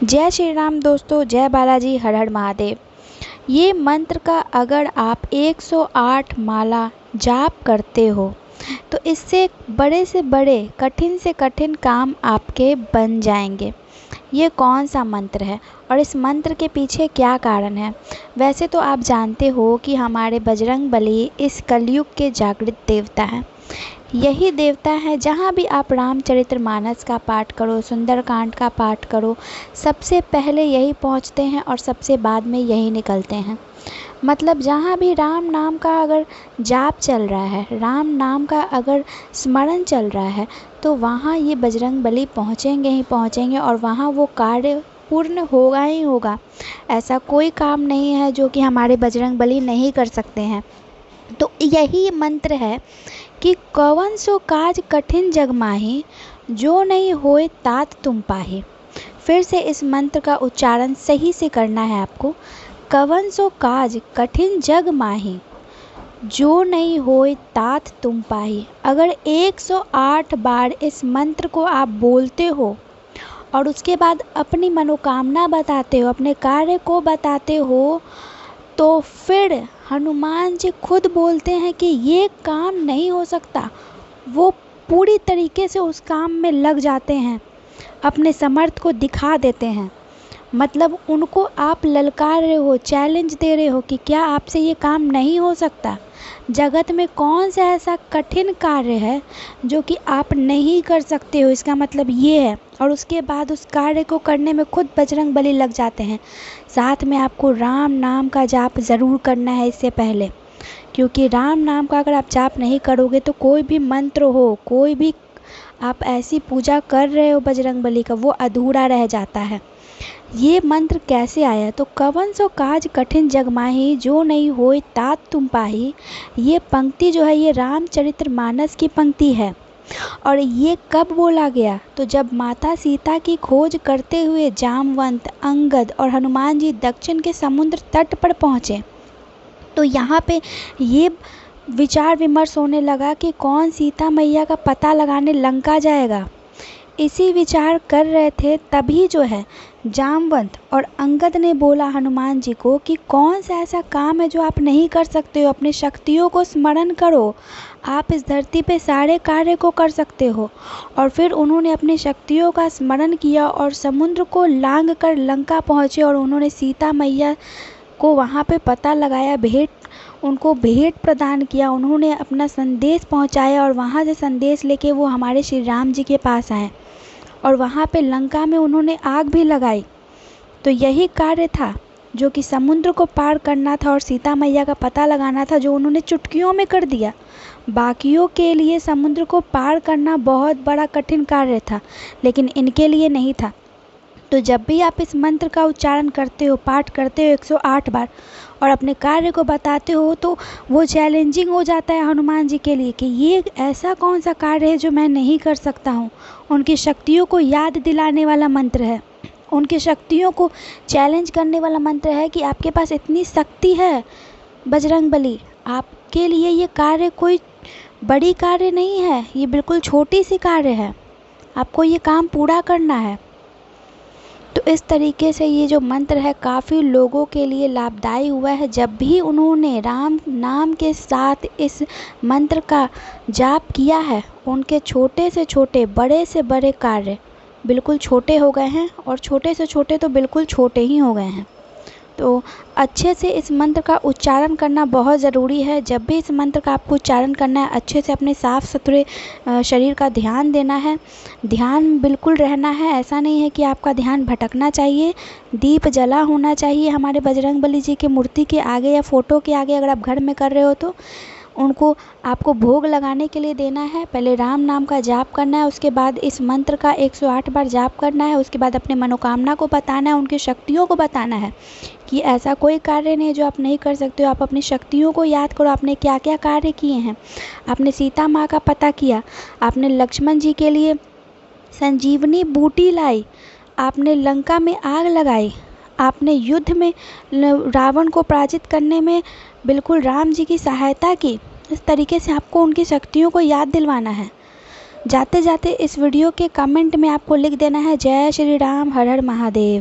जय श्री राम दोस्तों, जय बालाजी, हर हर महादेव। ये मंत्र का अगर आप 108 माला जाप करते हो तो इससे बड़े से बड़े, कठिन से कठिन काम आपके बन जाएंगे। ये कौन सा मंत्र है और इस मंत्र के पीछे क्या कारण है? वैसे तो आप जानते हो कि हमारे बजरंगबली इस कलयुग के जागृत देवता हैं। यही देवता है, जहाँ भी आप रामचरितमानस का पाठ करो, सुंदरकांड का पाठ करो, सबसे पहले यही पहुँचते हैं और सबसे बाद में यही निकलते हैं। मतलब जहाँ भी राम नाम का अगर जाप चल रहा है, राम नाम का अगर स्मरण चल रहा है, तो वहाँ ये बजरंगबली पहुँचेंगे ही पहुँचेंगे और वहाँ वो कार्य पूर्ण होगा ही होगा। ऐसा कोई काम नहीं है जो कि हमारे बजरंगबली नहीं कर सकते हैं। तो यही मंत्र है कि कवन सो काज कठिन जग माही, जो नहीं होए तात तुम पाही। फिर से इस मंत्र का उच्चारण सही से करना है आपको। कवन सो काज कठिन जग माही, जो नहीं होए तात तुम पाही। अगर 108 बार इस मंत्र को आप बोलते हो और उसके बाद अपनी मनोकामना बताते हो, अपने कार्य को बताते हो, तो फिर हनुमान जी खुद बोलते हैं कि ये काम नहीं हो सकता। वो पूरी तरीके से उस काम में लग जाते हैं, अपने समर्थ को दिखा देते हैं। मतलब उनको आप ललकार रहे हो, चैलेंज दे रहे हो कि क्या आपसे ये काम नहीं हो सकता। जगत में कौन सा ऐसा कठिन कार्य है जो कि आप नहीं कर सकते हो, इसका मतलब ये है। और उसके बाद उस कार्य को करने में खुद बजरंगबली लग जाते हैं। साथ में आपको राम नाम का जाप ज़रूर करना है इससे पहले, क्योंकि राम नाम का अगर आप जाप नहीं करोगे तो कोई भी मंत्र हो, कोई भी आप ऐसी पूजा कर रहे हो बजरंगबली का, वो अधूरा रह जाता है। ये मंत्र कैसे आया? तो कवन सो काज कठिन जग माही, जो नहीं होए तात तुम पाही। ये पंक्ति जो है ये रामचरितमानस की पंक्ति है। और ये कब बोला गया? तो जब माता सीता की खोज करते हुए जामवंत, अंगद और हनुमान जी दक्षिण के समुद्र तट पर पहुँचे, तो यहाँ पे ये विचार विमर्श होने लगा कि कौन सीता मैया का पता लगाने लंका जाएगा। इसी विचार कर रहे थे, तभी जो है जामवंत और अंगद ने बोला हनुमान जी को कि कौन सा ऐसा काम है जो आप नहीं कर सकते हो। अपनी शक्तियों को स्मरण करो, आप इस धरती पे सारे कार्य को कर सकते हो। और फिर उन्होंने अपनी शक्तियों का स्मरण किया और समुद्र को लांघ कर लंका पहुँचे और उन्होंने सीता मैया को वहाँ पे पता लगाया, उनको भेंट प्रदान किया, उन्होंने अपना संदेश पहुँचाया और वहाँ से संदेश लेके वो हमारे श्री राम जी के पास आए और वहाँ पे लंका में उन्होंने आग भी लगाई। तो यही कार्य था जो कि समुद्र को पार करना था और सीता मैया का पता लगाना था, जो उन्होंने चुटकियों में कर दिया। बाकियों के लिए समुद्र को पार करना बहुत बड़ा कठिन कार्य था, लेकिन इनके लिए नहीं था। तो जब भी आप इस मंत्र का उच्चारण करते हो, पाठ करते हो 108 बार और अपने कार्य को बताते हो, तो वो चैलेंजिंग हो जाता है हनुमान जी के लिए कि ये ऐसा कौन सा कार्य है जो मैं नहीं कर सकता हूँ। उनकी शक्तियों को याद दिलाने वाला मंत्र है, उनकी शक्तियों को चैलेंज करने वाला मंत्र है कि आपके पास इतनी शक्ति है बजरंगबली, आपके लिए ये कार्य कोई बड़ी कार्य नहीं है, ये बिल्कुल छोटी सी कार्य है, आपको ये काम पूरा करना है। तो इस तरीके से ये जो मंत्र है काफ़ी लोगों के लिए लाभदायी हुआ है। जब भी उन्होंने राम नाम के साथ इस मंत्र का जाप किया है, उनके छोटे से छोटे, बड़े से बड़े कार्य बिल्कुल छोटे हो गए हैं और छोटे से छोटे तो बिल्कुल छोटे ही हो गए हैं। तो अच्छे से इस मंत्र का उच्चारण करना बहुत ज़रूरी है। जब भी इस मंत्र का आपको उच्चारण करना है, अच्छे से अपने साफ़ सुथरे शरीर का ध्यान देना है, ध्यान बिल्कुल रहना है। ऐसा नहीं है कि आपका ध्यान भटकना चाहिए। दीप जला होना चाहिए हमारे बजरंगबली जी की मूर्ति के आगे या फ़ोटो के आगे, अगर आप घर में कर रहे हो तो उनको आपको भोग लगाने के लिए देना है। पहले राम नाम का जाप करना है, उसके बाद इस मंत्र का 108 बार जाप करना है, उसके बाद अपने मनोकामना को बताना है, उनकी शक्तियों को बताना है कि ऐसा कोई कार्य नहीं है जो आप नहीं कर सकते हो। आप अपनी शक्तियों को याद करो, आपने क्या क्या कार्य किए हैं। आपने सीता माँ का पता किया, आपने लक्ष्मण जी के लिए संजीवनी बूटी लाई, आपने लंका में आग लगाई, आपने युद्ध में रावण को पराजित करने में बिल्कुल राम जी की सहायता की। इस तरीके से आपको उनकी शक्तियों को याद दिलवाना है। जाते जाते इस वीडियो के कमेंट में आपको लिख देना है जय श्री राम, हर हर महादेव।